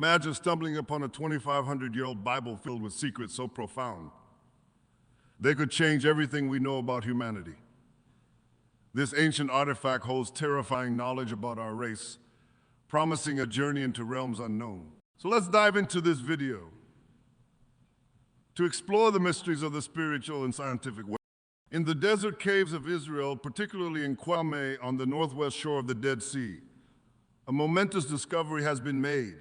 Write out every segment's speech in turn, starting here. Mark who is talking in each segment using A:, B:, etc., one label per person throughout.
A: Imagine stumbling upon a 2,500-year-old Bible filled with secrets so profound they could change everything we know about humanity. This ancient artifact holds terrifying knowledge about our race, promising a journey into realms unknown. So let's dive into this video to explore the mysteries of the spiritual and scientific way. In the desert caves of Israel, particularly in Kwame on the northwest shore of the Dead Sea, a momentous discovery has been made: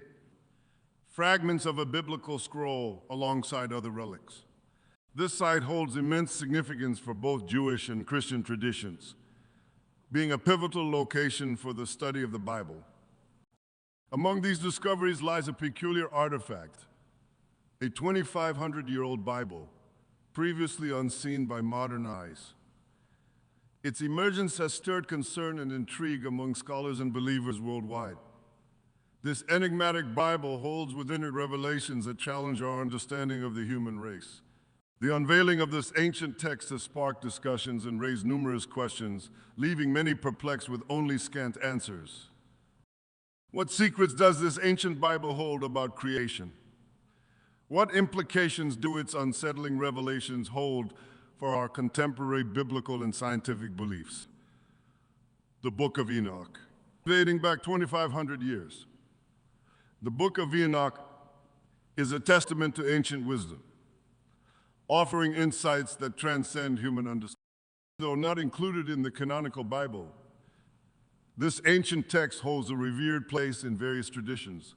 A: fragments of a biblical scroll alongside other relics. This site holds immense significance for both Jewish and Christian traditions, being a pivotal location for the study of the Bible. Among these discoveries lies a peculiar artifact, a 2,500-year-old Bible, previously unseen by modern eyes. Its emergence has stirred concern and intrigue among scholars and believers worldwide. This enigmatic Bible holds within it revelations that challenge our understanding of the human race. The unveiling of this ancient text has sparked discussions and raised numerous questions, leaving many perplexed with only scant answers. What secrets does this ancient Bible hold about creation? What implications do its unsettling revelations hold for our contemporary biblical and scientific beliefs? The Book of Enoch. Dating back 2,500 years, the Book of Enoch is a testament to ancient wisdom, offering insights that transcend human understanding. Though not included in the canonical Bible, this ancient text holds a revered place in various traditions,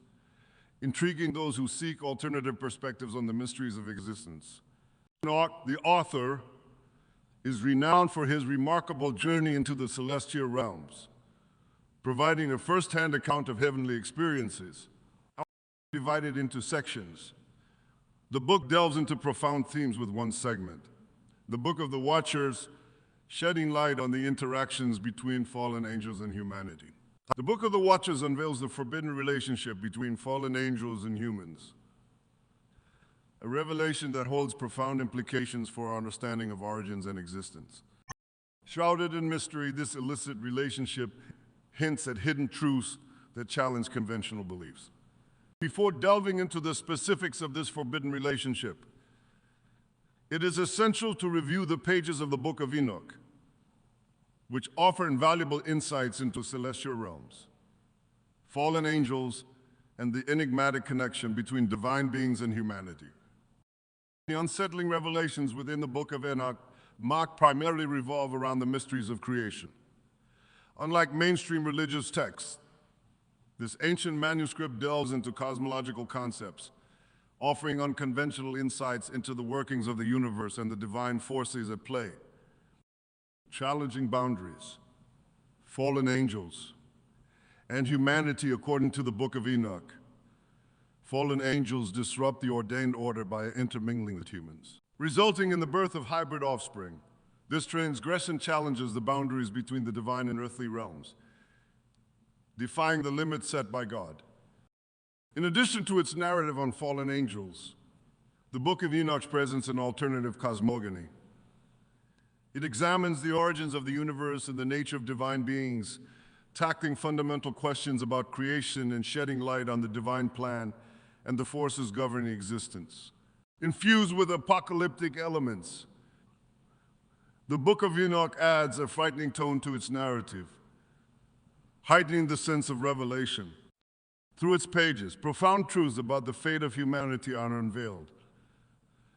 A: intriguing those who seek alternative perspectives on the mysteries of existence. Enoch, the author, is renowned for his remarkable journey into the celestial realms, providing a first-hand account of heavenly experiences. Divided into sections, the book delves into profound themes with one segment, the Book of the Watchers, shedding light on the interactions between fallen angels and humanity. The Book of the Watchers unveils the forbidden relationship between fallen angels and humans, a revelation that holds profound implications for our understanding of origins and existence. Shrouded in mystery, this illicit relationship hints at hidden truths that challenge conventional beliefs. Before delving into the specifics of this forbidden relationship, it is essential to review the pages of the Book of Enoch, which offer invaluable insights into celestial realms, fallen angels, and the enigmatic connection between divine beings and humanity. The unsettling revelations within the Book of Enoch primarily revolve around the mysteries of creation. Unlike mainstream religious texts, this ancient manuscript delves into cosmological concepts, offering unconventional insights into the workings of the universe and the divine forces at play. Challenging boundaries, fallen angels, and humanity according to the Book of Enoch. Fallen angels disrupt the ordained order by intermingling with humans, resulting in the birth of hybrid offspring. This transgression challenges the boundaries between the divine and earthly realms, defying the limits set by God. In addition to its narrative on fallen angels, the Book of Enoch presents an alternative cosmogony. It examines the origins of the universe and the nature of divine beings, tackling fundamental questions about creation and shedding light on the divine plan and the forces governing existence. Infused with apocalyptic elements, the Book of Enoch adds a frightening tone to its narrative, heightening the sense of revelation. Through its pages, profound truths about the fate of humanity are unveiled,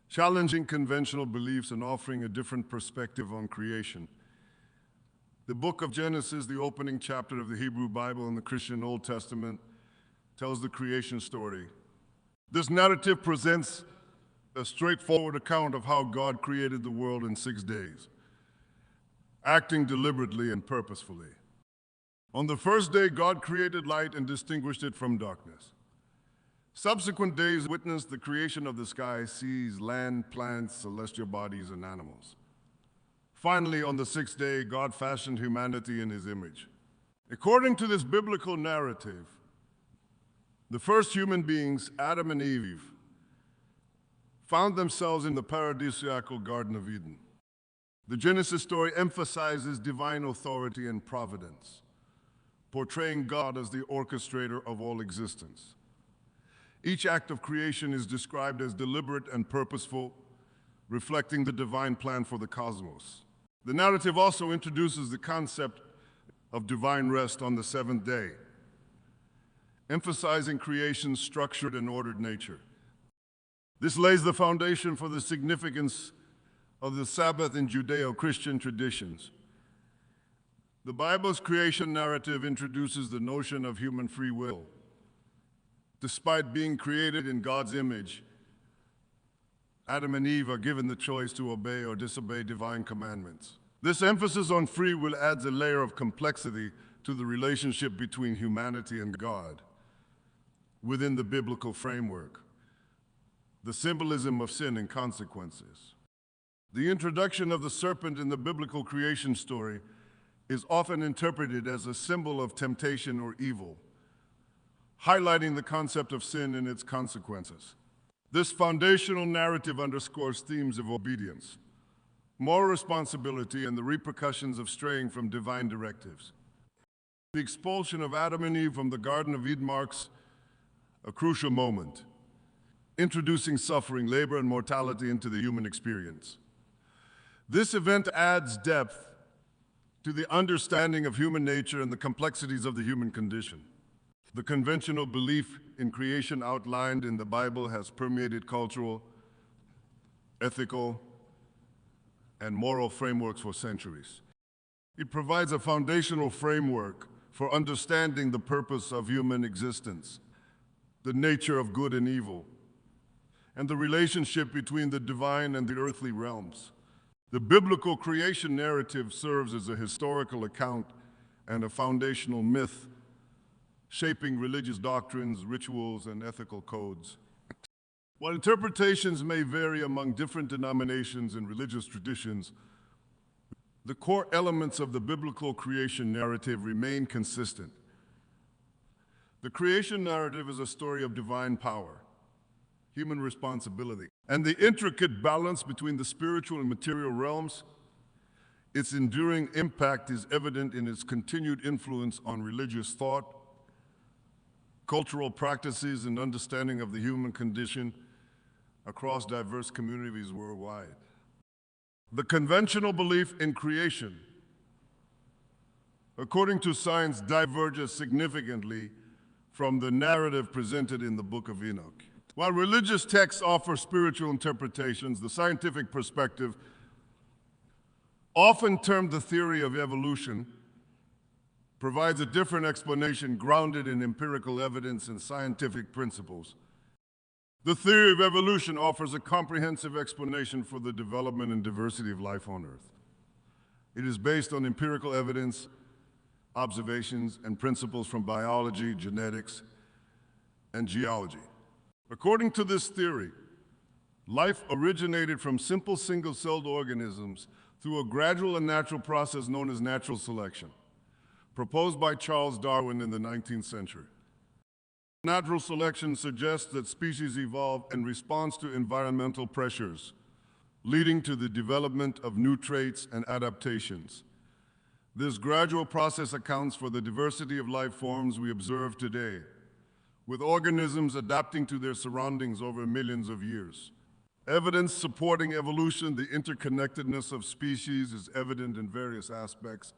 A: challenging conventional beliefs and offering a different perspective on creation. The Book of Genesis, the opening chapter of the Hebrew Bible and the Christian Old Testament, tells the creation story. This narrative presents a straightforward account of how God created the world in 6 days, acting deliberately and purposefully. On the first day, God created light and distinguished it from darkness. Subsequent days witnessed the creation of the sky, seas, land, plants, celestial bodies, and animals. Finally, on the 6th day, God fashioned humanity in his image. According to this biblical narrative, the first human beings, Adam and Eve, found themselves in the paradisiacal Garden of Eden. The Genesis story emphasizes divine authority and providence, portraying God as the orchestrator of all existence. Each act of creation is described as deliberate and purposeful, reflecting the divine plan for the cosmos. The narrative also introduces the concept of divine rest on the seventh day, emphasizing creation's structured and ordered nature. This lays the foundation for the significance of the Sabbath in Judeo-Christian traditions. The Bible's creation narrative introduces the notion of human free will. Despite being created in God's image, Adam and Eve are given the choice to obey or disobey divine commandments. This emphasis on free will adds a layer of complexity to the relationship between humanity and God within the biblical framework. The symbolism of sin and consequences. The introduction of the serpent in the biblical creation story is often interpreted as a symbol of temptation or evil, highlighting the concept of sin and its consequences. This foundational narrative underscores themes of obedience, moral responsibility, and the repercussions of straying from divine directives. The expulsion of Adam and Eve from the Garden of Eden marks a crucial moment, introducing suffering, labor, and mortality into the human experience. This event adds depth to the understanding of human nature and the complexities of the human condition. The conventional belief in creation outlined in the Bible has permeated cultural, ethical, and moral frameworks for centuries. It provides a foundational framework for understanding the purpose of human existence, the nature of good and evil, and the relationship between the divine and the earthly realms. The biblical creation narrative serves as a historical account and a foundational myth, shaping religious doctrines, rituals, and ethical codes. While interpretations may vary among different denominations and religious traditions, the core elements of the biblical creation narrative remain consistent. The creation narrative is a story of divine power, human responsibility, and the intricate balance between the spiritual and material realms. Its enduring impact is evident in its continued influence on religious thought, cultural practices, and understanding of the human condition across diverse communities worldwide. The conventional belief in creation, according to science, diverges significantly from the narrative presented in the Book of Enoch. While religious texts offer spiritual interpretations, the scientific perspective, often termed the theory of evolution, provides a different explanation grounded in empirical evidence and scientific principles. The theory of evolution offers a comprehensive explanation for the development and diversity of life on Earth. It is based on empirical evidence, observations, and principles from biology, genetics, and geology. According to this theory, life originated from simple single-celled organisms through a gradual and natural process known as natural selection, proposed by Charles Darwin in the 19th century. Natural selection suggests that species evolve in response to environmental pressures, leading to the development of new traits and adaptations. This gradual process accounts for the diversity of life forms we observe today, with organisms adapting to their surroundings over millions of years. Evidence supporting evolution, the interconnectedness of species, is evident in various aspects,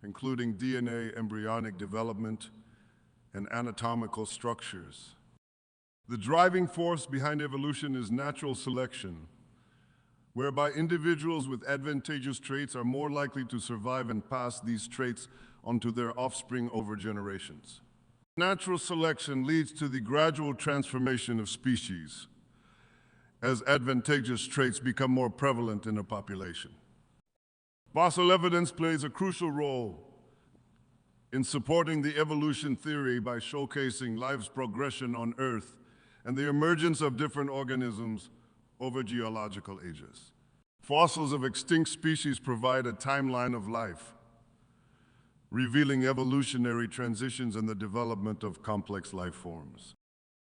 A: including DNA, embryonic development, and anatomical structures. The driving force behind evolution is natural selection, whereby individuals with advantageous traits are more likely to survive and pass these traits onto their offspring over generations. Natural selection leads to the gradual transformation of species as advantageous traits become more prevalent in a population. Fossil evidence plays a crucial role in supporting the evolution theory by showcasing life's progression on Earth and the emergence of different organisms over geological ages. Fossils of extinct species provide a timeline of life, revealing evolutionary transitions and the development of complex life forms.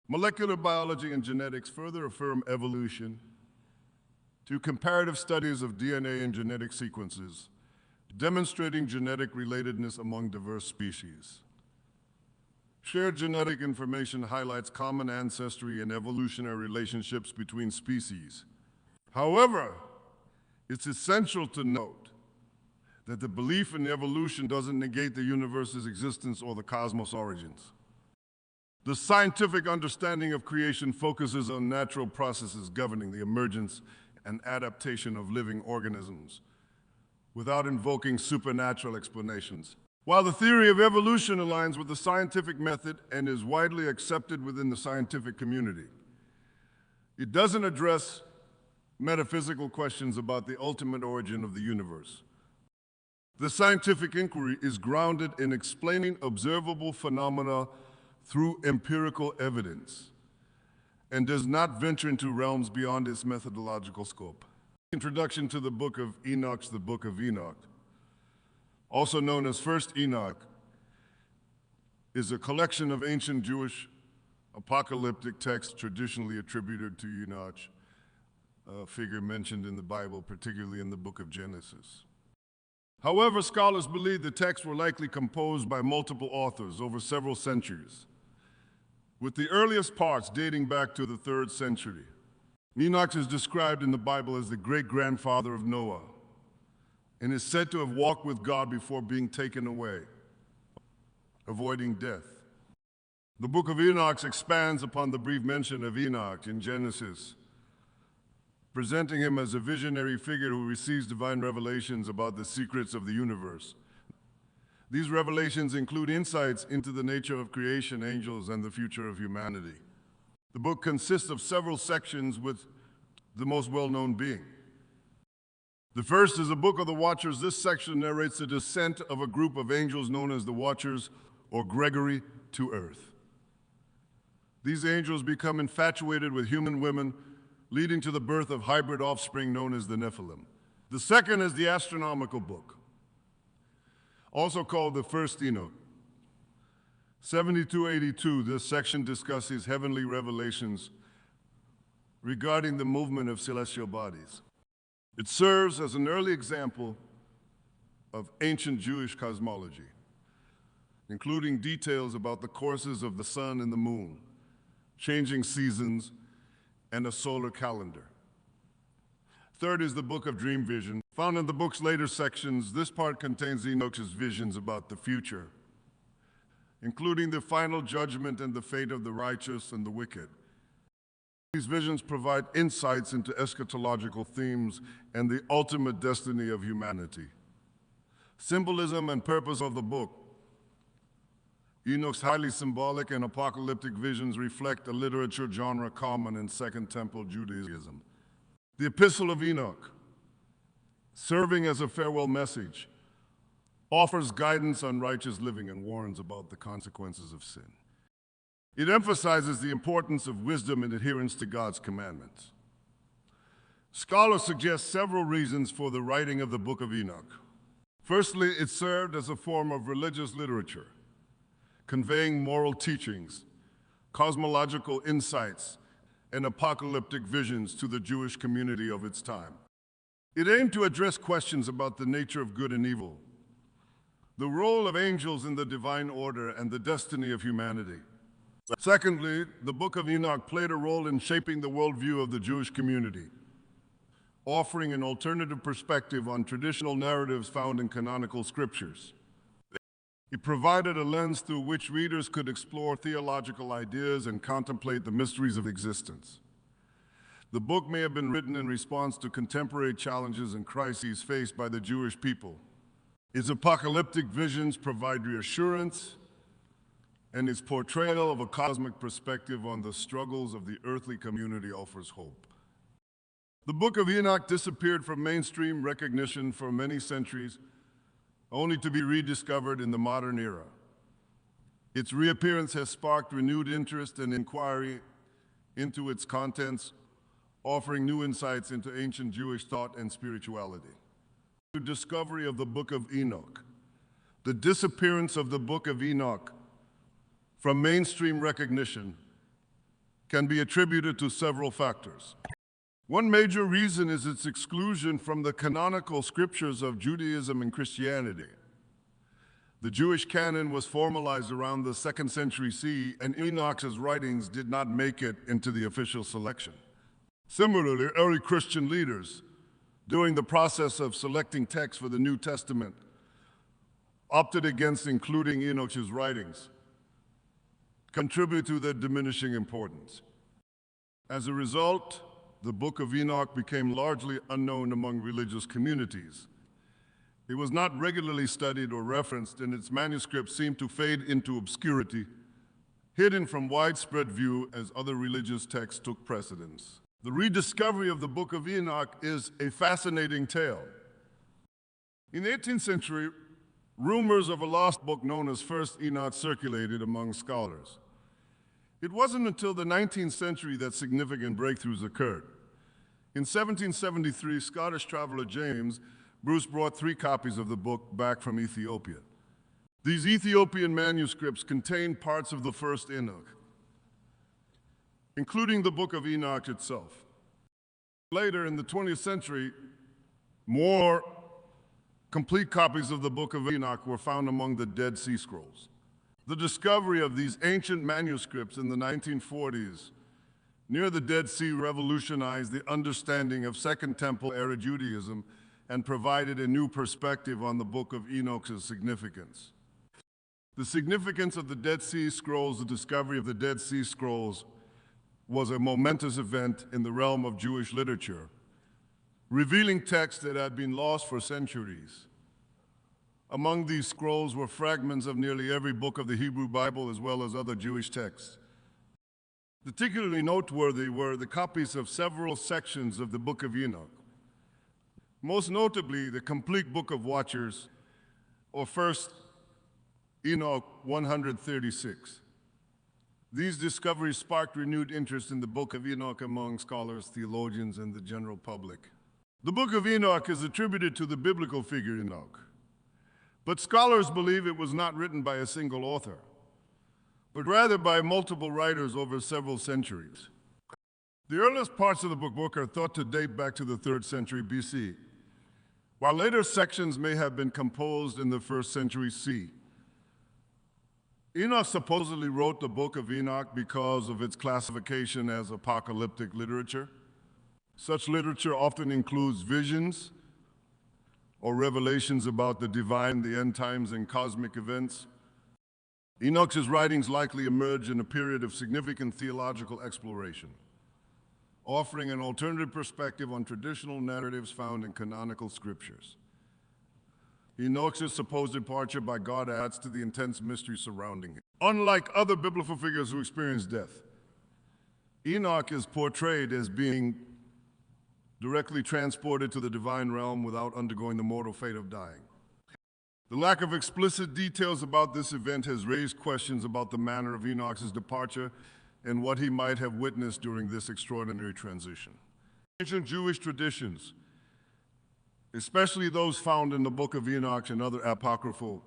A: Molecular biology and genetics further affirm evolution through comparative studies of DNA and genetic sequences, demonstrating genetic relatedness among diverse species. Shared genetic information highlights common ancestry and evolutionary relationships between species. However, it's essential to note that the belief in evolution doesn't negate the universe's existence or the cosmos' origins. The scientific understanding of creation focuses on natural processes governing the emergence and adaptation of living organisms, without invoking supernatural explanations. While the theory of evolution aligns with the scientific method and is widely accepted within the scientific community, it doesn't address metaphysical questions about the ultimate origin of the universe. The scientific inquiry is grounded in explaining observable phenomena through empirical evidence and does not venture into realms beyond its methodological scope. Introduction to the Book of Enoch, the Book of Enoch, also known as First Enoch, is a collection of ancient Jewish apocalyptic texts traditionally attributed to Enoch, a figure mentioned in the Bible, particularly in the book of Genesis. However, scholars believe the texts were likely composed by multiple authors over several centuries, with the earliest parts dating back to the 3rd century. Enoch is described in the Bible as the great-grandfather of Noah and is said to have walked with God before being taken away, avoiding death. The Book of Enoch expands upon the brief mention of Enoch in Genesis, presenting him as a visionary figure who receives divine revelations about the secrets of the universe. These revelations include insights into the nature of creation, angels, and the future of humanity. The book consists of several sections, with the most well-known being. The first is a Book of the Watchers. This section narrates the descent of a group of angels known as the Watchers, or Gregory, to earth. These angels become infatuated with human women, leading to the birth of hybrid offspring known as the Nephilim. The second is the astronomical book, also called the First Enoch. 7282, this section discusses heavenly revelations regarding the movement of celestial bodies. It serves as an early example of ancient Jewish cosmology, including details about the courses of the sun and the moon, changing seasons, and a solar calendar. Third is the Book of Dream Vision. Found in the book's later sections, this part contains Enoch's visions about the future, including the final judgment and the fate of the righteous and the wicked. These visions provide insights into eschatological themes and the ultimate destiny of humanity. Symbolism and purpose of the book. Enoch's highly symbolic and apocalyptic visions reflect a literature genre common in Second Temple Judaism. The Epistle of Enoch, serving as a farewell message, offers guidance on righteous living and warns about the consequences of sin. It emphasizes the importance of wisdom and adherence to God's commandments. Scholars suggest several reasons for the writing of the Book of Enoch. Firstly, it served as a form of religious literature, conveying moral teachings, cosmological insights, and apocalyptic visions to the Jewish community of its time. It aimed to address questions about the nature of good and evil, the role of angels in the divine order, and the destiny of humanity. Secondly, the Book of Enoch played a role in shaping the worldview of the Jewish community, offering an alternative perspective on traditional narratives found in canonical scriptures. It provided a lens through which readers could explore theological ideas and contemplate the mysteries of existence. The book may have been written in response to contemporary challenges and crises faced by the Jewish people. Its apocalyptic visions provide reassurance, and its portrayal of a cosmic perspective on the struggles of the earthly community offers hope. The Book of Enoch disappeared from mainstream recognition for many centuries, only to be rediscovered in the modern era. Its reappearance has sparked renewed interest and inquiry into its contents, offering new insights into ancient Jewish thought and spirituality. The discovery of the Book of Enoch. The disappearance of the Book of Enoch from mainstream recognition can be attributed to several factors. One major reason is its exclusion from the canonical scriptures of Judaism and Christianity. The Jewish canon was formalized around the 2nd century CE, and Enoch's writings did not make it into the official selection. Similarly, early Christian leaders, during the process of selecting texts for the New Testament, opted against including Enoch's writings, contribute to their diminishing importance. As a result, the Book of Enoch became largely unknown among religious communities. It was not regularly studied or referenced, and its manuscripts seemed to fade into obscurity, hidden from widespread view as other religious texts took precedence. The rediscovery of the Book of Enoch is a fascinating tale. In the 18th century, rumors of a lost book known as First Enoch circulated among scholars. It wasn't until the 19th century that significant breakthroughs occurred. In 1773, Scottish traveler James Bruce brought 3 copies of the book back from Ethiopia. These Ethiopian manuscripts contain parts of the first Enoch, including the Book of Enoch itself. Later in the 20th century, more complete copies of the Book of Enoch were found among the Dead Sea Scrolls. The discovery of these ancient manuscripts in the 1940s near the Dead Sea revolutionized the understanding of Second Temple era Judaism and provided a new perspective on the Book of Enoch's significance. The significance of the Dead Sea Scrolls, the discovery of the Dead Sea Scrolls, was a momentous event in the realm of Jewish literature, revealing texts that had been lost for centuries. Among these scrolls were fragments of nearly every book of the Hebrew Bible, as well as other Jewish texts. Particularly noteworthy were the copies of several sections of the Book of Enoch, most notably the complete Book of Watchers, or First Enoch 136. These discoveries sparked renewed interest in the Book of Enoch among scholars, theologians, and the general public. The Book of Enoch is attributed to the biblical figure Enoch, but scholars believe it was not written by a single author, but rather by multiple writers over several centuries. The earliest parts of the book are thought to date back to the 3rd century BC, while later sections may have been composed in the 1st century CE. Enoch supposedly wrote the Book of Enoch because of its classification as apocalyptic literature. Such literature often includes visions or revelations about the divine, the end times, and cosmic events. Enoch's writings likely emerged in a period of significant theological exploration, offering an alternative perspective on traditional narratives found in canonical scriptures. Enoch's supposed departure by God adds to the intense mystery surrounding him. Unlike other biblical figures who experienced death, Enoch is portrayed as being directly transported to the divine realm without undergoing the mortal fate of dying. The lack of explicit details about this event has raised questions about the manner of Enoch's departure and what he might have witnessed during this extraordinary transition. Ancient Jewish traditions, especially those found in the Book of Enoch and other apocryphal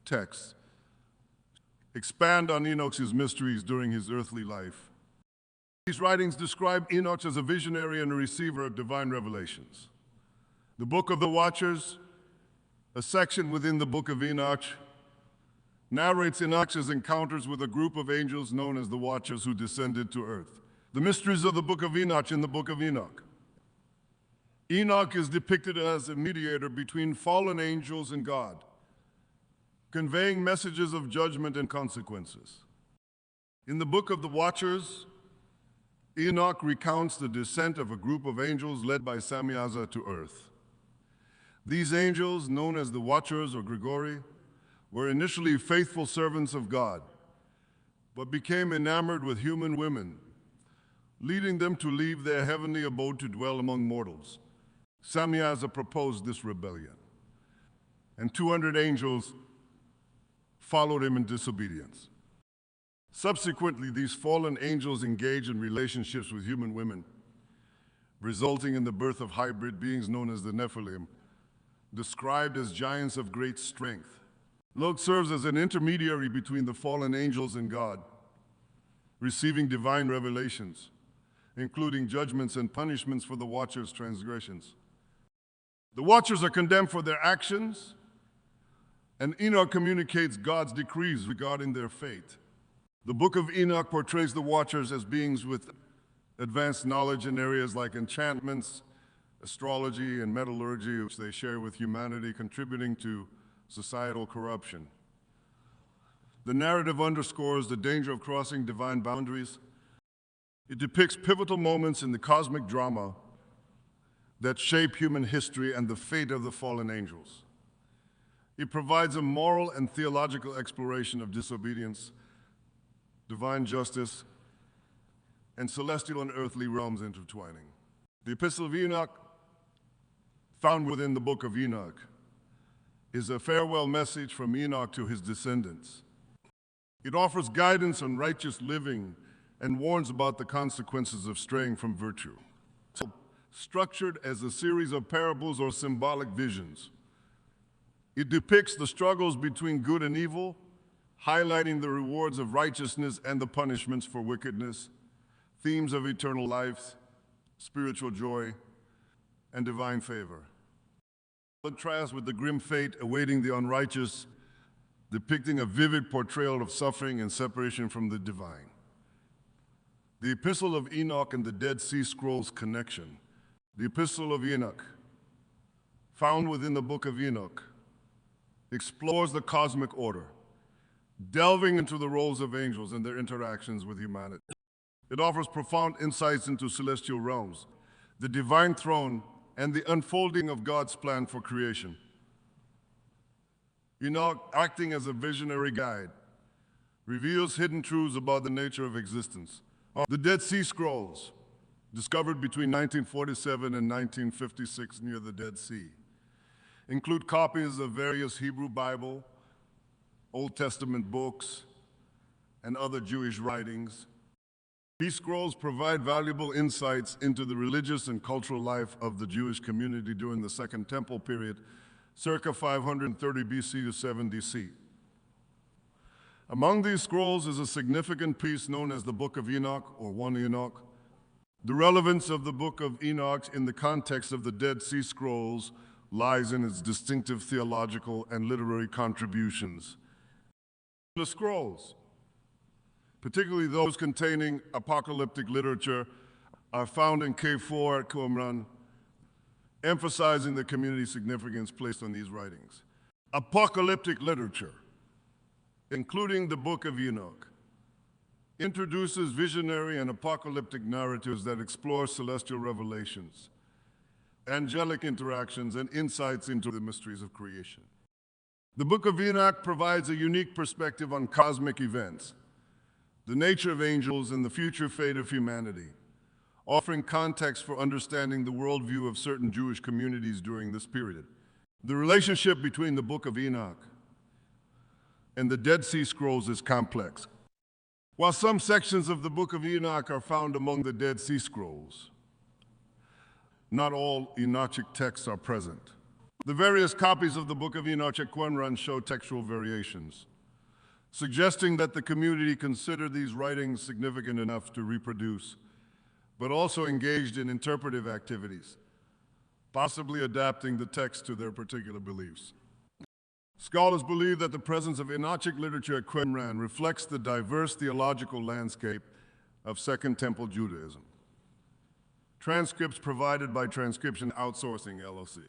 A: texts, expand on Enoch's mysteries during his earthly life. These writings describe Enoch as a visionary and a receiver of divine revelations. The Book of the Watchers, a section within the Book of Enoch, narrates Enoch's encounters with a group of angels known as the Watchers who descended to earth. The mysteries of the Book of Enoch in the Book of Enoch. Enoch is depicted as a mediator between fallen angels and God, conveying messages of judgment and consequences. In the Book of the Watchers, Enoch recounts the descent of a group of angels led by Samyaza to earth. These angels, known as the Watchers or Grigori, were initially faithful servants of God, but became enamored with human women, leading them to leave their heavenly abode to dwell among mortals. Samyaza proposed this rebellion, and 200 angels followed him in disobedience. Subsequently, these fallen angels engaged in relationships with human women, resulting in the birth of hybrid beings known as the Nephilim, described as giants of great strength. Log serves as an intermediary between the fallen angels and God, receiving divine revelations, including judgments and punishments for the Watchers' transgressions. The Watchers are condemned for their actions And Enoch communicates God's decrees regarding their fate. The book of Enoch portrays the watchers as beings with advanced knowledge in areas like enchantments, astrology, and metallurgy, which they share with humanity, contributing to societal corruption. The narrative underscores the danger of crossing divine boundaries. It depicts pivotal moments in the cosmic drama that shape human history and the fate of the fallen angels. It provides a moral and theological exploration of disobedience, divine justice, and celestial and earthly realms intertwining. The Epistle of Enoch, found within the book of Enoch, is a farewell message from Enoch to his descendants. It offers guidance on righteous living and warns about the consequences of straying from virtue. Structured as a series of parables or symbolic visions, it depicts the struggles between good and evil, highlighting the rewards of righteousness and the punishments for wickedness, themes of eternal life, spiritual joy, and divine favor. Contrast with the grim fate awaiting the unrighteous, depicting a vivid portrayal of suffering and separation from the divine. The Epistle of Enoch and the Dead Sea Scrolls connection. The Epistle of Enoch, found within the book of Enoch, explores the cosmic order, delving into the roles of angels and their interactions with humanity. It offers profound insights into celestial realms, the divine throne, and the unfolding of God's plan for creation. Enoch, acting as a visionary guide, reveals hidden truths about the nature of existence. The Dead Sea Scrolls, discovered between 1947 and 1956 near the Dead Sea, include copies of various Hebrew Bible, Old Testament books, and other Jewish writings. These scrolls provide valuable insights into the religious and cultural life of the Jewish community during the Second Temple period, circa 530 BC to 7 DC. Among these scrolls is a significant piece known as the Book of Enoch, or 1 Enoch. The relevance of the Book of Enoch in the context of the Dead Sea Scrolls lies in its distinctive theological and literary contributions. The scrolls, particularly those containing apocalyptic literature, are found in K4 at Qumran, emphasizing the community significance placed on these writings. Apocalyptic literature, including the Book of Enoch, introduces visionary and apocalyptic narratives that explore celestial revelations, angelic interactions, and insights into the mysteries of creation. The Book of Enoch provides a unique perspective on cosmic events, the nature of angels, and the future fate of humanity, offering context for understanding the worldview of certain Jewish communities during this period. The relationship between the Book of Enoch and the Dead Sea Scrolls is complex. While some sections of the Book of Enoch are found among the Dead Sea Scrolls, not all Enochic texts are present. The various copies of the Book of Enoch at Qumran show textual variations, suggesting that the community considered these writings significant enough to reproduce, but also engaged in interpretive activities, possibly adapting the text to their particular beliefs. Scholars believe that the presence of Enochic literature at Qumran reflects the diverse theological landscape of Second Temple Judaism. Transcripts provided by Transcription Outsourcing, LLC.